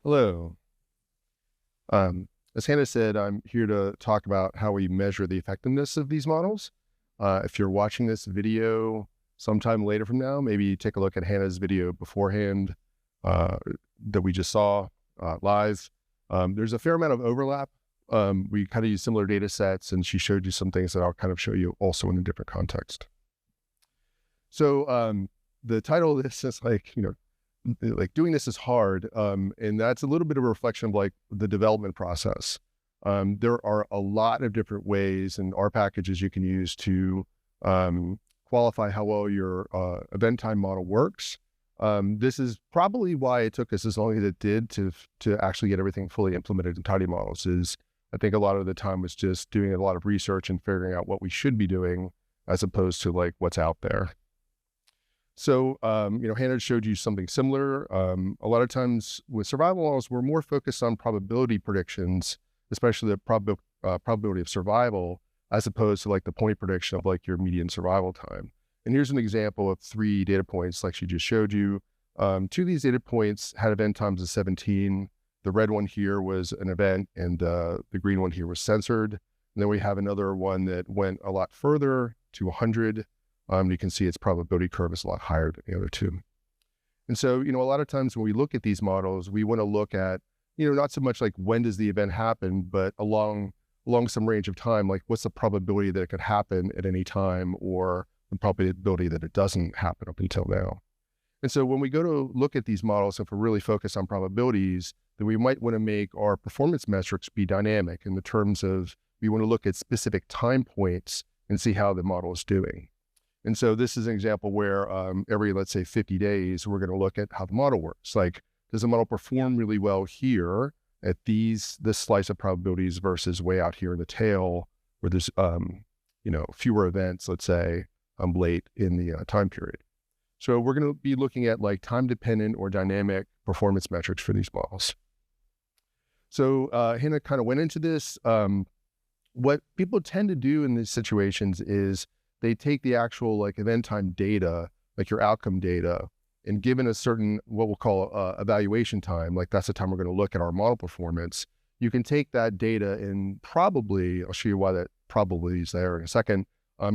Hello. As Hannah said, I'm here to talk about how we measure the effectiveness of these models. If you're watching this video sometime later from now, maybe take a look at Hannah's video beforehand that we just saw live. There's a fair amount of overlap. We kind of use similar data sets, and she showed you some things that I'll kind of show you also in a different context. So the title of this is like doing this is hard, and that's a little bit of a reflection of like the development process. There are a lot of different ways in R packages you can use to qualify how well your event time model works. This is probably why it took us as long as it did to actually get everything fully implemented in tidymodels. Is I think a lot of the time was just doing a lot of research and figuring out what we should be doing as opposed to like what's out there. So, Hannah showed you something similar. A lot of times with survival models, we're more focused on probability predictions, especially the probability of survival, as opposed to like the point prediction of like your median survival time. And here's an example of 3 data points like she just showed you. 2 of these data points had event times of 17. The red one here was an event, and the green one here was censored. And then we have another one that went a lot further to 100. You can see its probability curve is a lot higher than the other 2. And so, a lot of times when we look at these models, we want to look at, not so much like when does the event happen, but along some range of time, like what's the probability that it could happen at any time, or the probability that it doesn't happen up until now. And so when we go to look at these models, if we're really focused on probabilities, then we might want to make our performance metrics be dynamic in the terms of we want to look at specific time points and see how the model is doing. And so this is an example where every, let's say 50 days, we're going to look at how the model works. Like, does the model perform really well here at this slice of probabilities versus way out here in the tail where there's, fewer events, let's say, late in the time period. So we're going to be looking at like time-dependent or dynamic performance metrics for these models. So Hannah kind of went into this. What people tend to do in these situations is they take the actual like event time data, like your outcome data, and given a certain, what we'll call evaluation time, like that's the time we're going to look at our model performance, you can take that data and probably, I'll show you why that probably is there in a second,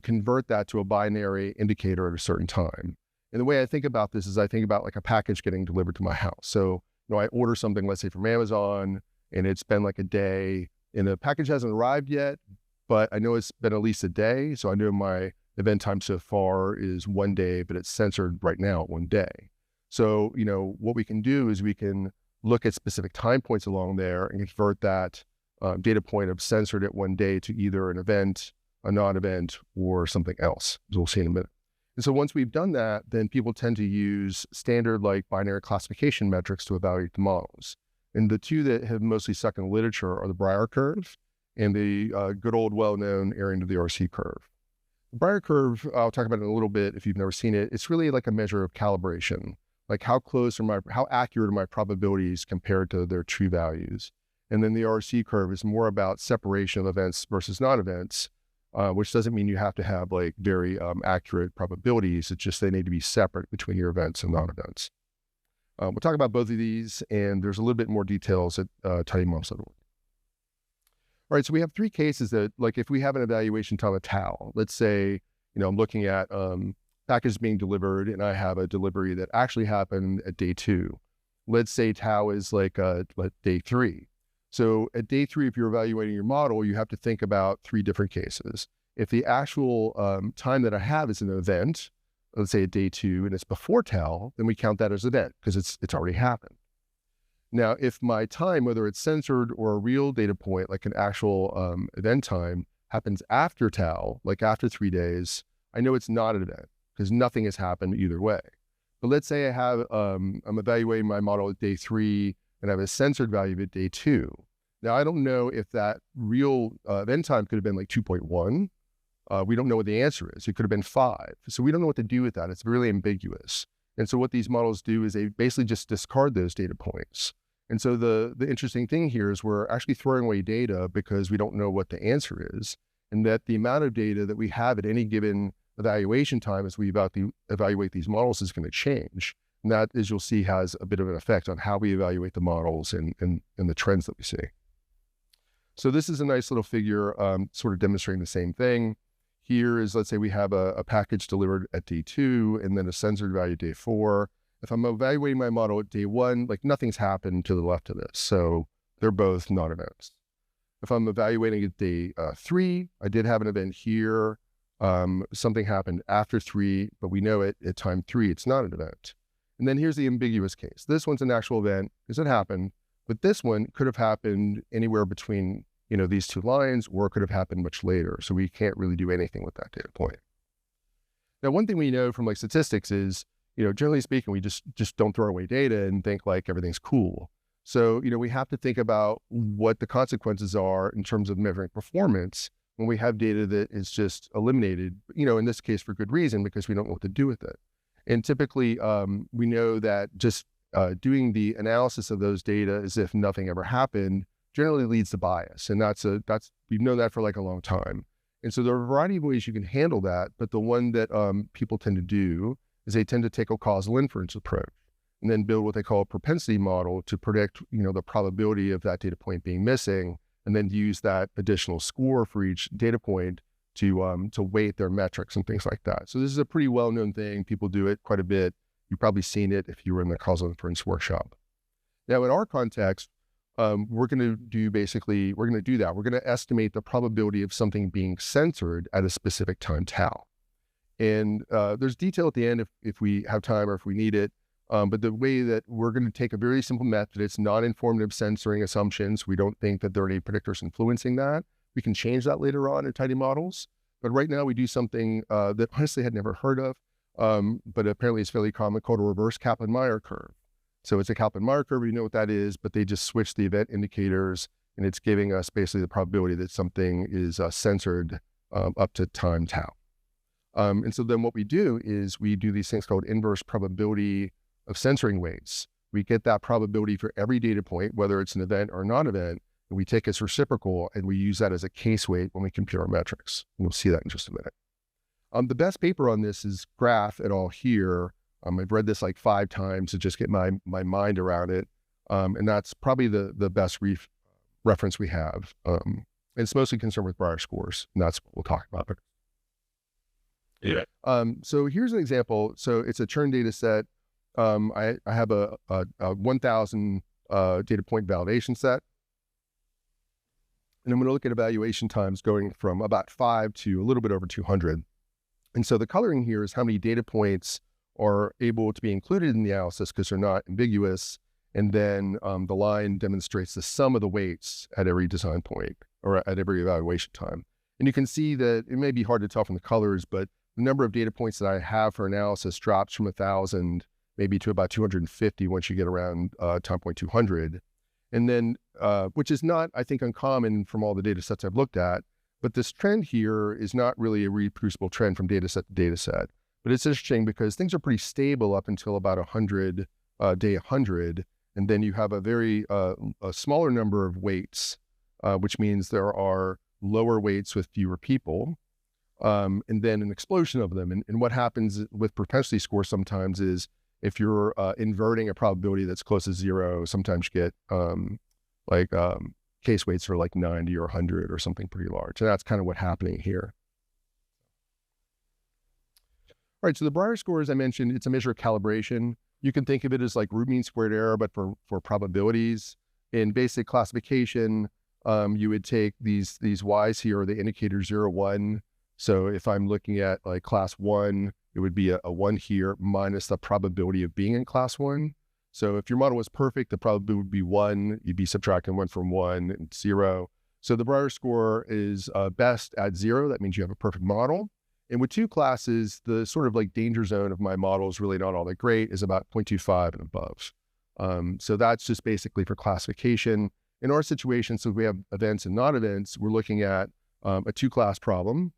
convert that to a binary indicator at a certain time. And the way I think about this is I think about like a package getting delivered to my house. So, I order something, let's say from Amazon, and it's been like a day, and the package hasn't arrived yet, but I know it's been at least a day. So I know my event time so far is 1 day, but it's censored right now at 1 day. So, what we can do is we can look at specific time points along there and convert that data point of censored at 1 day to either an event, a non-event, or something else, as we'll see in a minute. And so once we've done that, then people tend to use standard like binary classification metrics to evaluate the models. And the 2 that have mostly stuck in the literature are the Brier curve and the good old well-known area of the RC curve. The Brier curve, I'll talk about it in a little bit if you've never seen it. It's really like a measure of calibration, like how accurate are my probabilities compared to their true values. And then the RC curve is more about separation of events versus non-events, which doesn't mean you have to have like very accurate probabilities. It's just they need to be separate between your events and non-events. We'll talk about both of these, and there's a little bit more details at tidymodels. All right, so we have 3 cases that, like if we have an evaluation time of tau, let's say, I'm looking at packages being delivered and I have a delivery that actually happened at day 2. Let's say tau is like day 3. So at day 3, if you're evaluating your model, you have to think about 3 different cases. If the actual time that I have is an event, let's say at day 2, and it's before tau, then we count that as an event because it's already happened. Now, if my time, whether it's censored or a real data point, like an actual event time, happens after tau, like after 3 days, I know it's not an event because nothing has happened either way. But let's say I have, I'm evaluating my model at day 3 and I have a censored value at day 2. Now, I don't know if that real event time could have been like 2.1. We don't know what the answer is. It could have been 5. So we don't know what to do with that. It's really ambiguous. And so what these models do is they basically just discard those data points. And so the interesting thing here is we're actually throwing away data because we don't know what the answer is, and that the amount of data that we have at any given evaluation time as we evaluate these models is going to change. And that, as you'll see, has a bit of an effect on how we evaluate the models and the trends that we see. So this is a nice little figure sort of demonstrating the same thing. Here is, let's say we have a package delivered at day 2 and then a censored value day 4. If I'm evaluating my model at day 1, like nothing's happened to the left of this. So they're both non-events. If I'm evaluating at day 3, I did have an event here. Something happened after 3, but we know it at time 3, it's not an event. And then here's the ambiguous case. This one's an actual event because it happened, but this one could have happened anywhere between, these 2 lines, or it could have happened much later. So we can't really do anything with that data point. Now, one thing we know from like statistics is, generally speaking, we just don't throw away data and think like everything's cool. So, we have to think about what the consequences are in terms of measuring performance when we have data that is just eliminated, in this case for good reason, because we don't know what to do with it. And typically, we know that just doing the analysis of those data as if nothing ever happened generally leads to bias. And we've known that for like a long time. And so there are a variety of ways you can handle that, but the one that people tend to do is they tend to take a causal inference approach and then build what they call a propensity model to predict, the probability of that data point being missing, and then use that additional score for each data point to weight their metrics and things like that. So this is a pretty well-known thing. People do it quite a bit. You've probably seen it if you were in the causal inference workshop. Now, in our context, we're going to do that. We're going to estimate the probability of something being censored at a specific time tau. And there's detail at the end if we have time or if we need it. But the way that we're going to take a very simple method, it's non-informative censoring assumptions. We don't think that there are any predictors influencing that. We can change that later on in tidymodels. But right now we do something that honestly I had never heard of, but apparently it's fairly common, called a reverse Kaplan-Meier curve. So it's a Kaplan-Meier curve, we know what that is, but they just switch the event indicators, and it's giving us basically the probability that something is censored up to time tau. And so then what we do is we do these things called inverse probability of censoring weights. We get that probability for every data point, whether it's an event or non-event, and we take its reciprocal and we use that as a case weight when we compute our metrics. And we'll see that in just a minute. The best paper on this is Graf et al. Here. I've read this like 5 times to just get my mind around it. And that's probably the best reference we have. And it's mostly concerned with Brier scores, and that's what we'll talk about. Yeah. So here's an example. So it's a churn data set. I have a 1,000 data point validation set. And I'm going to look at evaluation times going from about 5 to a little bit over 200. And so the coloring here is how many data points are able to be included in the analysis because they're not ambiguous. And then the line demonstrates the sum of the weights at every design point or at every evaluation time. And you can see that it may be hard to tell from the colors, but the number of data points that I have for analysis drops from 1,000 maybe to about 250 once you get around time point 200. And then, which is not, I think, uncommon from all the data sets I've looked at, but this trend here is not really a reproducible trend from data set to data set. But it's interesting because things are pretty stable up until about day 100. And then you have a very a smaller number of weights, which means there are lower weights with fewer people, and then an explosion of them. And what happens with propensity score sometimes is if you're inverting a probability that's close to 0, sometimes you get case weights for like 90 or 100 or something pretty large. And that's kind of what's happening here. All right, so the Brier score, as I mentioned, it's a measure of calibration. You can think of it as like root mean squared error, but for probabilities. In basic classification, you would take these Y's here, the indicator 0, 1. So if I'm looking at like class 1, it would be a 1 here minus the probability of being in class 1. So if your model was perfect, the probability would be 1. You'd be subtracting 1 from 1 and 0. So the Brier score is best at 0. That means you have a perfect model. And with 2 classes, the sort of like danger zone of my model is really not all that great, is about 0.25 and above. So that's just basically for classification. In our situation, so we have events and non-events, we're looking at a 2-class problem.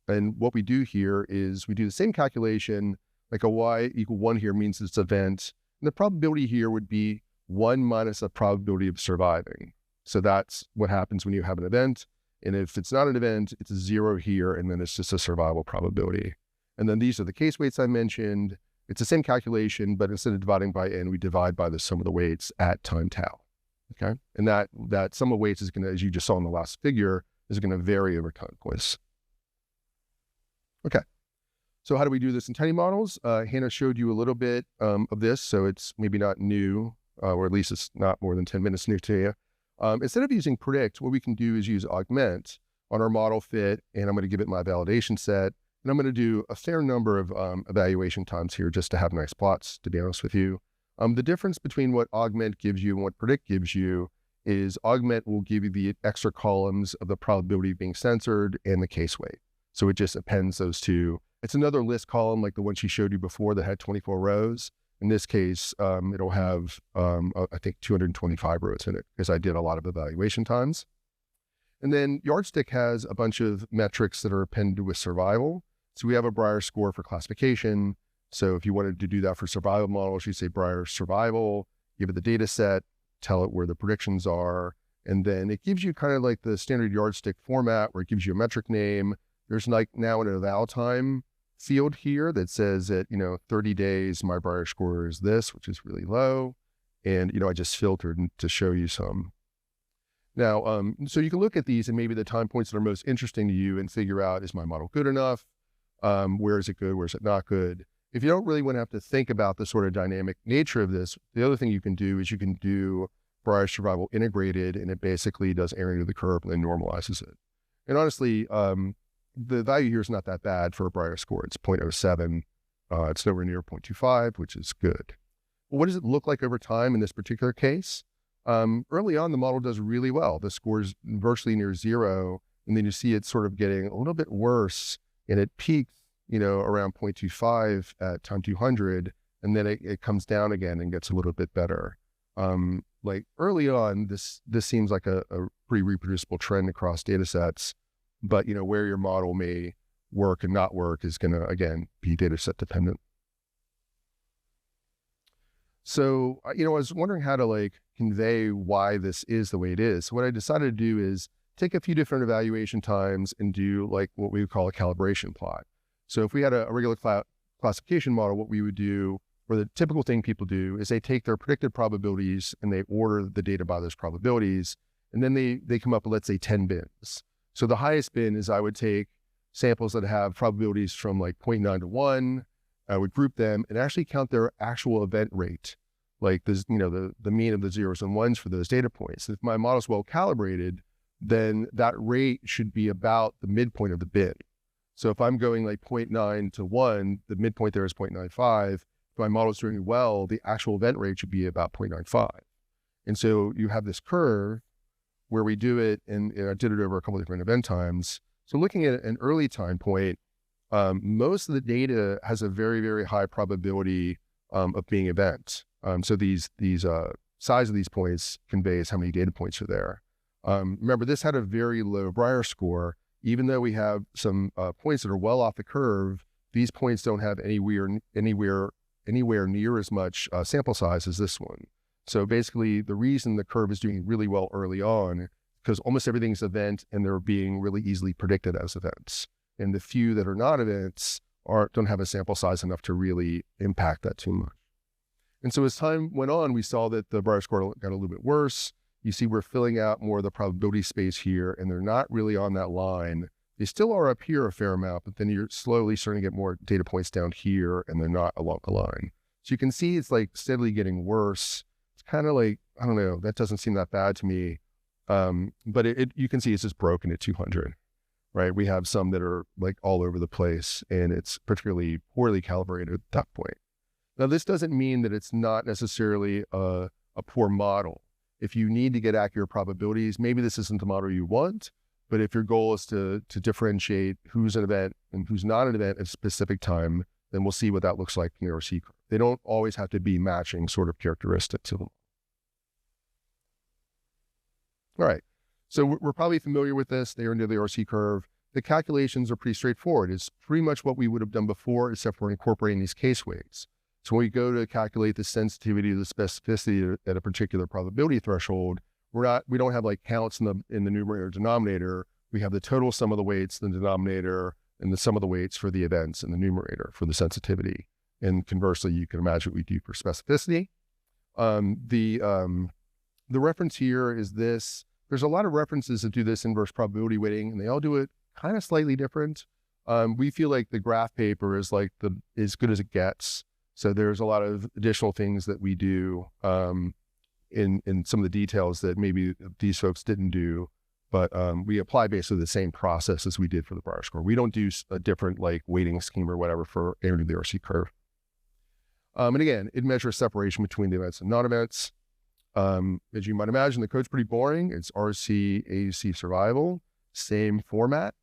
And what we do here is we do the same calculation, like a y equal 1 here means it's event. And the probability here would be 1 minus the probability of surviving. So that's what happens when you have an event. And if it's not an event, it's a 0 here, and then it's just a survival probability. And then these are the case weights I mentioned. It's the same calculation, but instead of dividing by n, we divide by the sum of the weights at time tau. Okay, and that sum of weights is going to, as you just saw in the last figure, is going to vary over time points. Okay, so how do we do this in tidymodels? Hannah showed you a little bit of this, so it's maybe not new, or at least it's not more than 10 minutes new to you. Instead of using predict, what we can do is use augment on our model fit, and I'm going to give it my validation set, and I'm going to do a fair number of evaluation times here just to have nice plots, to be honest with you. The difference between what augment gives you and what predict gives you is augment will give you the extra columns of the probability of being censored and the case weight. So it just appends those two. It's another list column like the one she showed you before that had 24 rows. In this case, it'll have, I think, 225 rows in it because I did a lot of evaluation times. And then Yardstick has a bunch of metrics that are appended with survival. So we have a Brier score for classification. So if you wanted to do that for survival models, you say Brier survival, give it the data set, tell it where the predictions are, and then it gives you kind of like the standard Yardstick format where it gives you a metric name. There's like now an eval time field here that says that, 30 days, my Brier score is this, which is really low. And, I just filtered to show you some. Now, so you can look at these and maybe the time points that are most interesting to you and figure out, is my model good enough? Where is it good? Where is it not good? If you don't really want to have to think about the sort of dynamic nature of this, the other thing you can do is you can do Brier survival integrated, and it basically does area of the curve and then normalizes it. And honestly, the value here is not that bad for a Brier score. It's 0.07. It's nowhere near 0.25, which is good. Well, what does it look like over time in this particular case? Early on, the model does really well. The score is virtually near zero, and then you see it sort of getting a little bit worse, and it peaks, around 0.25 at time 200, and then it comes down again and gets a little bit better. Like early on, this seems like a pretty reproducible trend across data sets, but where your model may work and not work is going to, again, be data set dependent. So, I was wondering how to convey why this is the way it is. So what I decided to do is take a few different evaluation times and do what we would call a calibration plot. So if we had a regular classification model, what we would do, or the typical thing people do, is they take their predicted probabilities and they order the data by those probabilities, and then they come up with, let's say, 10 bins. So the highest bin is I would take samples that have probabilities from 0.9 to 1. I would group them and actually count their actual event rate, like this, the mean of the zeros and ones for those data points. If my model is well calibrated, then that rate should be about the midpoint of the bin. So if I'm going 0.9 to 1, the midpoint there is 0.95. If my model is doing well, the actual event rate should be about 0.95. And so you have this curve where we do it, and I did it over a couple of different event times. So looking at an early time point, most of the data has a very, very high probability of being event. So these size of these points conveys how many data points are there. Remember, this had a very low Brier score. Even though we have some points that are well off the curve, these points don't have anywhere near as much sample size as this one. So basically, the reason the curve is doing really well early on, because almost everything's event and they're being really easily predicted as events. And the few that are not events don't have a sample size enough to really impact that too much. And so as time went on, we saw that the Brier score got a little bit worse. You see we're filling out more of the probability space here, and they're not really on that line. They still are up here a fair amount, but then you're slowly starting to get more data points down here, and they're not along the line. So you can see it's steadily getting worse. It's kind of I don't know, that doesn't seem that bad to me. But you can see it's just broken at 200. Right? We have some that are all over the place, and it's particularly poorly calibrated at that point. Now, this doesn't mean that it's not necessarily a poor model. If you need to get accurate probabilities, maybe this isn't the model you want, but if your goal is to differentiate who's an event and who's not an event at a specific time, then we'll see what that looks like in the ROC curve. They don't always have to be matching sort of characteristics of them. All right. So we're probably familiar with this. They are near the ROC curve. The calculations are pretty straightforward. It's pretty much what we would have done before, except for incorporating these case weights. So when we go to calculate the sensitivity to the specificity at a particular probability threshold, we don't have counts in the numerator or denominator. We have the total sum of the weights in the denominator and the sum of the weights for the events in the numerator for the sensitivity. And conversely, you can imagine what we do for specificity. The reference here is this. There's a lot of references that do this inverse probability weighting, and they all do it kind of slightly different. We feel like the graph paper is like as good as it gets. So there's a lot of additional things that we do in some of the details that maybe these folks didn't do, but we apply basically the same process as we did for the Brier score. We don't do a different like weighting scheme or whatever for area of the RC curve. And again, it measures separation between the events and non-events. As you might imagine, the code's pretty boring. It's RC AUC survival, same format.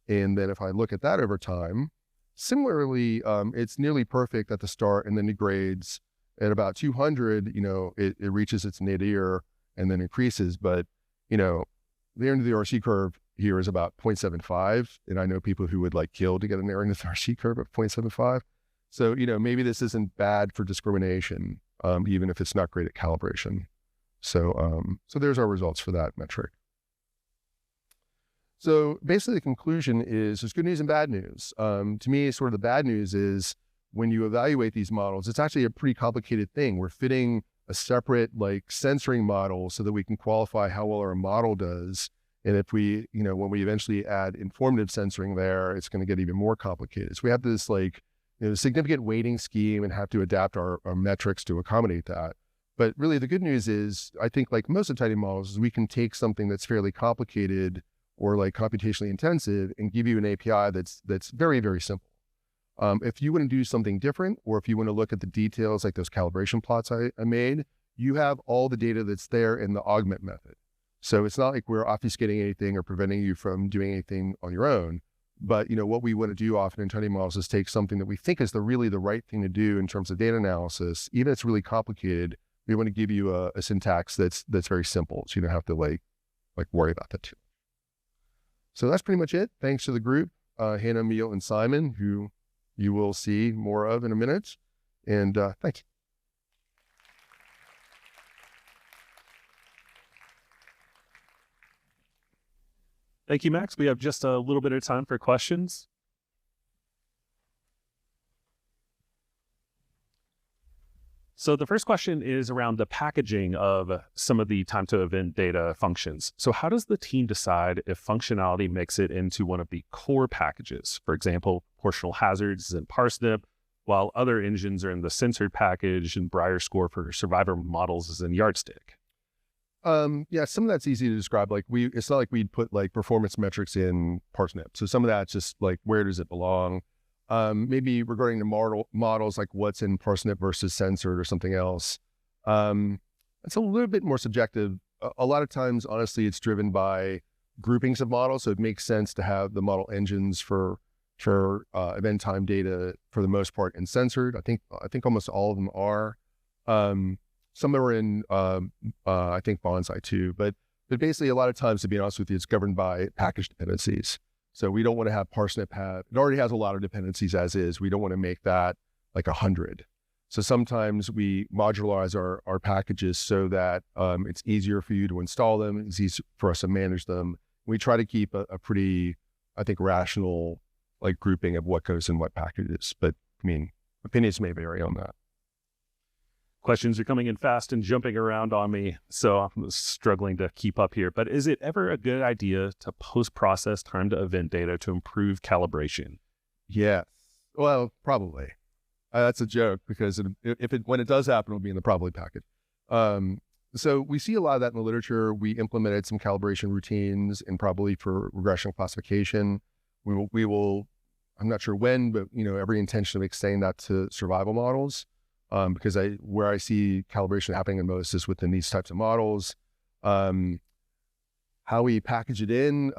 And then if I look at that over time, similarly, it's nearly perfect at the start, and then it grades at about 200, it reaches its nadir and then increases. But, the area of the RC curve here is about 0.75. And I know people who would like kill to get an area of the RC curve of 0.75. So, maybe this isn't bad for discrimination, even if it's not great at calibration. So, so there's our results for that metric. So basically the conclusion is there's good news and bad news. To me, sort of the bad news is when you evaluate these models, it's actually a pretty complicated thing. We're fitting a separate like censoring model so that we can qualify how well our model does. And if we, when we eventually add informative censoring there, it's going to get even more complicated. So we have this like, significant weighting scheme and have to adapt our metrics to accommodate that. But really the good news is, I think like most of tidymodels, is we can take something that's fairly complicated or like computationally intensive and give you an API that's very, very simple. If you want to do something different, or if you want to look at the details like those calibration plots I made, you have all the data that's there in the augment method. So it's not like we're obfuscating anything or preventing you from doing anything on your own. But what we want to do often in tidymodels is take something that we think is really the right thing to do in terms of data analysis. Even if it's really complicated, we want to give you a syntax that's very simple, so you don't have to like worry about that too. So that's pretty much it. Thanks to the group, Hannah, Emil, and Simon, who you will see more of in a minute. And thanks. Thank you, Max. We have just a little bit of time for questions. So the first question is around the packaging of some of the time to event data functions. So how does the team decide if functionality makes it into one of the core packages? For example, proportional hazards is in Parsnip, while other engines are in the Censored package, and Brier score for survivor models is in Yardstick. Yeah, some of that's easy to describe. Like it's not like we'd put like performance metrics in Parsnip. So some of that's just like, where does it belong? Maybe regarding the models, like what's in Parsnip versus Censored or something else. It's a little bit more subjective. A lot of times, honestly, it's driven by groupings of models. So it makes sense to have the model engines for event time data for the most part in Censored. I think almost all of them are. Some are in, I think, Bonsai too, but basically a lot of times, to be honest with you, it's governed by package dependencies. So we don't want to have Parsnip it already has a lot of dependencies as is. We don't want to make that like 100. So sometimes we modularize our packages so that it's easier for you to install them. It's easier for us to manage them. We try to keep a pretty, I think, rational like grouping of what goes in what packages. But I mean, opinions may vary on that. Questions are coming in fast and jumping around on me, so I'm struggling to keep up here. But is it ever a good idea to post-process time to event data to improve calibration? Yes. Well, probably. That's a joke, because when it does happen, it'll be in the probably package. So we see a lot of that in the literature. We implemented some calibration routines and probably for regression classification. We will, I'm not sure when, but every intention of extending that to survival models. Because where I see calibration happening the most is within these types of models. How we package it in,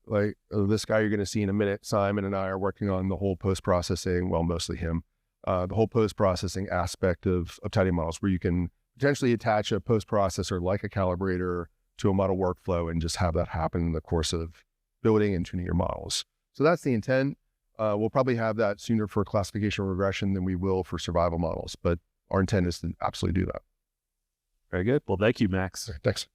like this guy you're going to see in a minute, Simon and I are working on the whole post-processing, well, mostly him, the whole post-processing aspect of tidymodels, where you can potentially attach a post-processor like a calibrator to a model workflow and just have that happen in the course of building and tuning your models. So that's the intent. We'll probably have that sooner for classification or regression than we will for survival models, but our intent is to absolutely do that. Very good. Well, thank you, Max. Thanks.